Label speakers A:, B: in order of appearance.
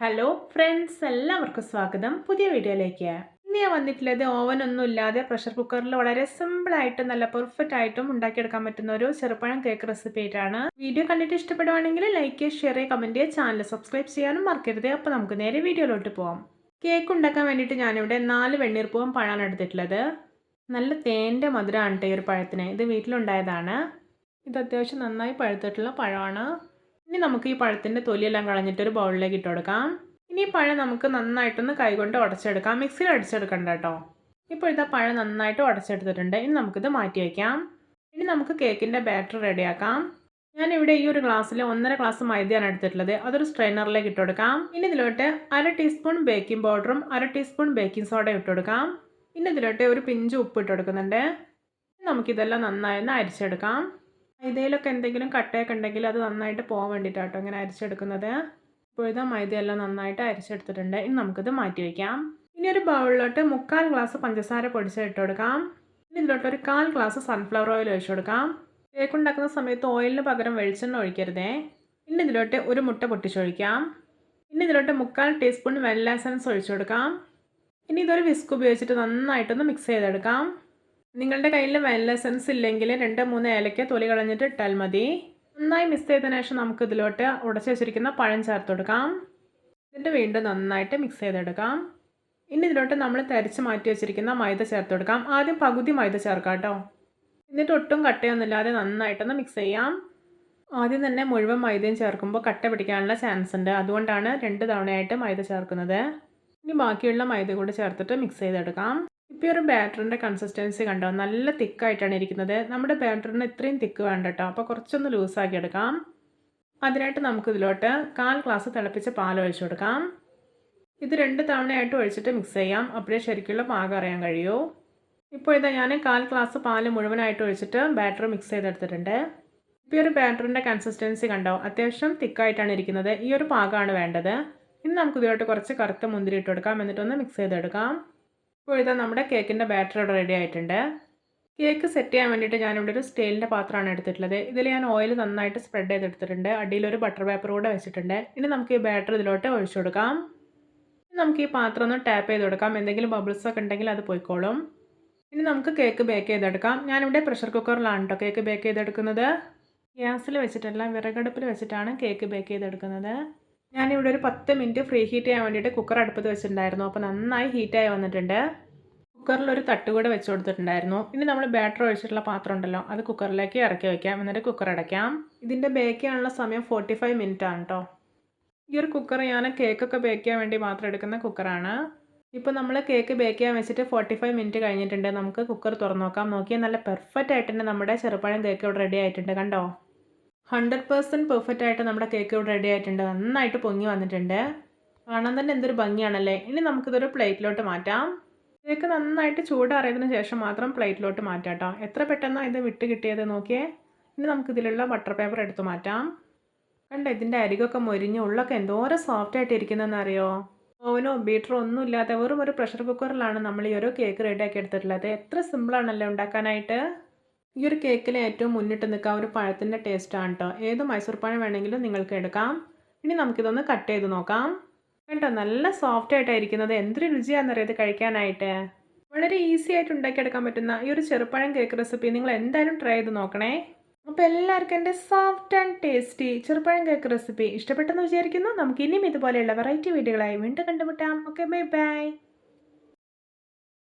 A: Hello friends, എല്ലാവർക്കും സ്വാഗതം പുതിയ വീഡിയോയിലേക്ക്. ഇന്ന് ഞാൻ വന്നിട്ടുള്ളത് ഓവനൊന്നും ഇല്ലാതെ പ്രഷർ കുക്കറിൽ വളരെ സിമ്പിളായിട്ടും നല്ല പെർഫെക്റ്റ് ആയിട്ടും ഉണ്ടാക്കിയെടുക്കാൻ പറ്റുന്ന ഒരു ചെറുപ്പഴം കേക്ക് റെസിപ്പി ആയിട്ടാണ്. വീഡിയോ കണ്ടിട്ട് ഇഷ്ടപ്പെടുവാണെങ്കിൽ ലൈക്ക് ചെയ്യുക, ഷെയർ ചെയ്യുക, കമൻറ്റ് ചെയ്യുക, ചാനൽ സബ്സ്ക്രൈബ് ചെയ്യാനും മറക്കരുത്. അപ്പോൾ നമുക്ക് നേരെ വീഡിയോയിലോട്ട് പോകാം. കേക്ക് ഉണ്ടാക്കാൻ വേണ്ടിയിട്ട് ഞാനിവിടെ 4 വെണ്ണീർപ്പൂവൻ പഴമാണ് എടുത്തിട്ടുള്ളത്. നല്ല തേൻ്റെ മധുരമാണ് ഈ ഒരു പഴത്തിന്. ഇത് വീട്ടിലുണ്ടായതാണ്. ഇത് അത്യാവശ്യം നന്നായി പഴുത്തിട്ടുള്ള പഴമാണ്. ഇനി നമുക്ക് ഈ പഴത്തിൻ്റെ തൊലിയെല്ലാം കളഞ്ഞിട്ട് ഒരു ബൗളിലേക്ക് ഇട്ട് കൊടുക്കാം. ഇനി ഈ പഴം നമുക്ക് നന്നായിട്ടൊന്ന് കൈകൊണ്ട് ഉടച്ചെടുക്കാം. മിക്സിയിൽ അടിച്ചെടുക്കണ്ട കേട്ടോ. ഇപ്പോൾ ഇതാ പഴം നന്നായിട്ട് ഉടച്ചെടുത്തിട്ടുണ്ട്. ഇനി നമുക്കിത് മാറ്റി വയ്ക്കാം. ഇനി നമുക്ക് കേക്കിൻ്റെ ബാറ്റർ റെഡിയാക്കാം. ഞാനിവിടെ ഈ ഒരു ഗ്ലാസ്സിൽ 1.5 ഗ്ലാസ് മൈദയാണ് എടുത്തിട്ടുള്ളത്. അതൊരു സ്ട്രെയിനറിലേക്ക് ഇട്ട് കൊടുക്കാം. ഇനി ഇതിലോട്ട് 1/2 ടീസ്പൂൺ ബേക്കിംഗ് പൗഡറും 1/2 ടീസ്പൂൺ ബേക്കിംഗ് സോഡയും ഇട്ട് കൊടുക്കാം. ഇനി ഇതിലോട്ട് ഒരു പിഞ്ച് ഉപ്പ് ഇട്ട് കൊടുക്കുന്നുണ്ട്. നമുക്കിതെല്ലാം നന്നായി ഒന്ന് അരിച്ചെടുക്കാം. മൈദയിലൊക്കെ എന്തെങ്കിലും കട്ടയൊക്കെ ഉണ്ടെങ്കിൽ അത് നന്നായിട്ട് പോകാൻ വേണ്ടിയിട്ടാട്ടോ ഇങ്ങനെ അരിച്ചെടുക്കുന്നത്. ഇപ്പോഴത്തെ മൈദയെല്ലാം നന്നായിട്ട് അരിച്ചെടുത്തിട്ടുണ്ട്. ഇനി നമുക്കിത് മാറ്റി വയ്ക്കാം. ഇനി ഒരു ബൗളിലോട്ട് 3/4 ഗ്ലാസ് പഞ്ചസാര പൊടിച്ച് ഇട്ട് കൊടുക്കാം. ഇനി ഇതിലോട്ട് ഒരു 1/4 ഗ്ലാസ് സൺഫ്ലവർ ഓയിൽ ഒഴിച്ചു കൊടുക്കാം. കേക്ക് ഉണ്ടാക്കുന്ന സമയത്ത് ഓയിലിന് പകരം വെളിച്ചെണ്ണ ഒഴിക്കരുതേ. ഇനി ഇതിലോട്ട് ഒരു മുട്ട പൊട്ടിച്ചൊഴിക്കാം. ഇനി ഇതിലോട്ട് 3/4 ടീസ്പൂൺ വെനില എസൻസ് ഒഴിച്ചു കൊടുക്കാം. ഇനി ഇതൊരു വിസ്ക് ഉപയോഗിച്ചിട്ട് നന്നായിട്ടൊന്ന് മിക്സ് ചെയ്തെടുക്കാം. നിങ്ങളുടെ കയ്യിൽ വെനില എസൻസ് ഇല്ലെങ്കിൽ 2-3 ഏലക്ക തൊലി കളഞ്ഞിട്ട് ഇട്ടാൽ മതി. നന്നായി മിക്സ് ചെയ്തതിനു ശേഷം നമുക്ക് ഇതിലോട്ട് ഉടച്ച് വെച്ചിരിക്കുന്ന പഴം ചേർത്ത് കൊടുക്കാം. എന്നിട്ട് വീണ്ടും നന്നായിട്ട് മിക്സ് ചെയ്തെടുക്കാം. ഇനി ഇതിലോട്ട് നമ്മൾ തരിച്ച് മാറ്റി വെച്ചിരിക്കുന്ന മൈദ ചേർത്ത് കൊടുക്കാം. ആദ്യം പകുതി മൈദ ചേർക്കാം കേട്ടോ. എന്നിട്ട് ഒട്ടും കട്ടയൊന്നുമില്ലാതെ നന്നായിട്ടൊന്ന് മിക്സ് ചെയ്യാം. ആദ്യം തന്നെ മുഴുവൻ മൈദയും ചേർക്കുമ്പോൾ കട്ട പിടിക്കാനുള്ള ചാൻസ് ഉണ്ട്. അതുകൊണ്ടാണ് 2 തവണയായിട്ട് മൈദ ചേർക്കുന്നത്. ഇനി ബാക്കിയുള്ള മൈദ കൂടി ചേർത്തിട്ട് മിക്സ് ചെയ്തെടുക്കാം. ഇപ്പോൾ ഒരു ബാറ്ററിൻ്റെ കൺസിസ്റ്റൻസി കണ്ടോ, നല്ല തിക്കായിട്ടാണ് ഇരിക്കുന്നത്. നമ്മുടെ ബാറ്ററിന് ഇത്രയും തിക്ക് വേണ്ട കേട്ടോ. അപ്പോൾ കുറച്ചൊന്ന് ലൂസാക്കി എടുക്കാം. അതിനായിട്ട് നമുക്കിതിലോട്ട് 1/4 ഗ്ലാസ് തിളപ്പിച്ച പാൽ ഒഴിച്ചു കൊടുക്കാം. ഇത് 2 തവണയായിട്ട് ഒഴിച്ചിട്ട് മിക്സ് ചെയ്യാം. അപ്പോഴേ ശരിക്കുള്ള പാകം അറിയാൻ കഴിയൂ. ഇപ്പോൾ ഇതാ ഞാൻ 1/4 ഗ്ലാസ് പാൽ മുഴുവനായിട്ട് ഒഴിച്ചിട്ട് ബാറ്റർ മിക്സ് ചെയ്തെടുത്തിട്ടുണ്ട്. ഇപ്പോൾ ഒരു ബാറ്ററിൻ്റെ കൺസിസ്റ്റൻസി കണ്ടോ, അത്യാവശ്യം തിക്കായിട്ടാണ് ഇരിക്കുന്നത്. ഈ ഒരു പാകമാണ് വേണ്ടത്. ഇനി നമുക്കിതിലോട്ട് കുറച്ച് കറുത്ത മുന്തിരി ഇട്ട് കൊടുക്കാം. എന്നിട്ടൊന്ന് മിക്സ് ചെയ്തെടുക്കാം. ഇപ്പോൾ ഇതാ നമ്മുടെ കേക്കിൻ്റെ ബാറ്റർ ഇവിടെ റെഡി ആയിട്ടുണ്ട്. കേക്ക് സെറ്റ് ചെയ്യാൻ വേണ്ടിയിട്ട് ഞാനിവിടെ ഒരു സ്റ്റീലിൻ്റെ പാത്രമാണ് എടുത്തിട്ടുള്ളത്. ഇതിൽ ഞാൻ ഓയിൽ നന്നായിട്ട് സ്പ്രെഡ് ചെയ്തെടുത്തിട്ടുണ്ട്. അടിയിലൊരു ബട്ടർ പേപ്പർ കൂടെ വെച്ചിട്ടുണ്ട്. ഇനി നമുക്ക് ഈ ബാറ്റർ ഇതിലോട്ട് ഒഴിച്ചു കൊടുക്കാം. ഇനി നമുക്ക് ഈ പാത്രം ഒന്ന് ടാപ്പ് ചെയ്ത് കൊടുക്കാം. എന്തെങ്കിലും ബബിൾസ് ഒക്കെ ഉണ്ടെങ്കിൽ അത് പോയിക്കോളും. ഇനി നമുക്ക് കേക്ക് ബേക്ക് ചെയ്തെടുക്കാം. ഞാനിവിടെ പ്രഷർ കുക്കറിലാണ് കേട്ടോ കേക്ക് ബേക്ക് ചെയ്തെടുക്കുന്നത്. ഗ്യാസിൽ വെച്ചിട്ടല്ല, വിറകടുപ്പിൽ വെച്ചിട്ടാണ് കേക്ക് ബേക്ക് ചെയ്തെടുക്കുന്നത്. ഞാനിവിടെ ഒരു 10 മിനിറ്റ് ഫ്രീ ഹീറ്റ് ചെയ്യാൻ വേണ്ടിയിട്ട് കുക്കർ അടുപ്പത്ത് വെച്ചിട്ടുണ്ടായിരുന്നു. അപ്പോൾ നന്നായി ഹീറ്റായി വന്നിട്ടുണ്ട്. കുക്കറിൽ ഒരു തട്ട് കൂടെ വെച്ച് കൊടുത്തിട്ടുണ്ടായിരുന്നു. ഇനി നമ്മൾ ബാറ്റർ ഒഴിച്ചിട്ടുള്ള പാത്രം ഉണ്ടല്ലോ, അത് കുക്കറിലേക്ക് ഇറക്കി വയ്ക്കാം. എന്നിട്ട് കുക്കർ അടയ്ക്കാം. ഇതിൻ്റെ ബേക്ക് ചെയ്യാനുള്ള സമയം 45 മിനിറ്റ് ആണ് കേട്ടോ. ഈ ഒരു കുക്കർ ഞാൻ കേക്കൊക്കെ ബേക്ക് ചെയ്യാൻ വേണ്ടി മാത്രം എടുക്കുന്ന കുക്കറാണ്. ഇപ്പോൾ നമ്മൾ കേക്ക് ബേക്ക് ചെയ്യാൻ വെച്ചിട്ട് 45 മിനിറ്റ് കഴിഞ്ഞിട്ടുണ്ട്. നമുക്ക് കുക്കർ തുറന്നു നോക്കാം. നോക്കിയാൽ നല്ല പെർഫെക്റ്റ് ആയിട്ടുണ്ട് നമ്മുടെ ചെറുപ്പഴം കേക്ക് ഇവിടെ റെഡി ആയിട്ടുണ്ട്. കണ്ടോ, 100% പെർഫെക്റ്റ് ആയിട്ട് നമ്മുടെ കേക്ക് ഇവിടെ റെഡി ആയിട്ടുണ്ട്. നന്നായിട്ട് പൊങ്ങി വന്നിട്ടുണ്ട്. കാണാൻ തന്നെ എന്തൊരു ഭംഗിയാണല്ലേ. ഇനി നമുക്കിതൊരു പ്ലേറ്റിലോട്ട് മാറ്റാം. കേക്ക് നന്നായിട്ട് ചൂടാറിയതിന് ശേഷം മാത്രം പ്ലേറ്റിലോട്ട് മാറ്റാം കേട്ടോ. എത്ര പെട്ടെന്നാണ് ഇത് വിട്ട് കിട്ടിയത് നോക്കിയേ. ഇനി നമുക്കിതിലുള്ള ബട്ടർ പേപ്പർ എടുത്ത് മാറ്റാം. കണ്ടോ, ഇതിൻ്റെ അരികൊക്കെ മൊരിഞ്ഞ് ഉള്ളൊക്കെ എന്തോരം സോഫ്റ്റ് ആയിട്ട് ഇരിക്കുന്നതെന്ന് അറിയോ. ഓവനോ ബീറ്ററോ ഒന്നും ഇല്ലാതെ വെറും ഒരു പ്രഷർ കുക്കറിലാണ് നമ്മൾ ഈ ഒരു കേക്ക് റെഡിയാക്കി എടുത്തിട്ടുള്ളത്. എത്ര സിമ്പിളാണല്ലോ ഉണ്ടാക്കാനായിട്ട്. ഈ ഒരു കേക്കിൽ ഏറ്റവും മുന്നിട്ട് നിൽക്കുക ഒരു പഴത്തിൻ്റെ ടേസ്റ്റാണ് കേട്ടോ. ഏത് മൈസൂർ പഴം വേണമെങ്കിലും നിങ്ങൾക്ക് എടുക്കാം. ഇനി നമുക്കിതൊന്ന് കട്ട് ചെയ്ത് നോക്കാം. കേട്ടോ, നല്ല സോഫ്റ്റ് ആയിട്ടായിരിക്കുന്നത്. എന്തൊരു രുചിയാണെന്നറിയാം ഇത് കഴിക്കാനായിട്ട്. വളരെ ഈസി ആയിട്ട് ഉണ്ടാക്കിയെടുക്കാൻ പറ്റുന്ന ഈ ഒരു ചെറുപ്പഴം കേക്ക് റെസിപ്പി നിങ്ങൾ എന്തായാലും ട്രൈ ചെയ്ത് നോക്കണേ. അപ്പോൾ എല്ലാവർക്കും എൻ്റെ സോഫ്റ്റ് ആൻഡ് ടേസ്റ്റി ചെറുപ്പഴം കേക്ക് റെസിപ്പി ഇഷ്ടപ്പെട്ടെന്ന് വിചാരിക്കുന്നു. നമുക്ക് ഇനിയും ഇതുപോലെയുള്ള വെറൈറ്റി വീഡിയോകളായി വീണ്ടും കണ്ടുമുട്ടാം. Okay, bye by.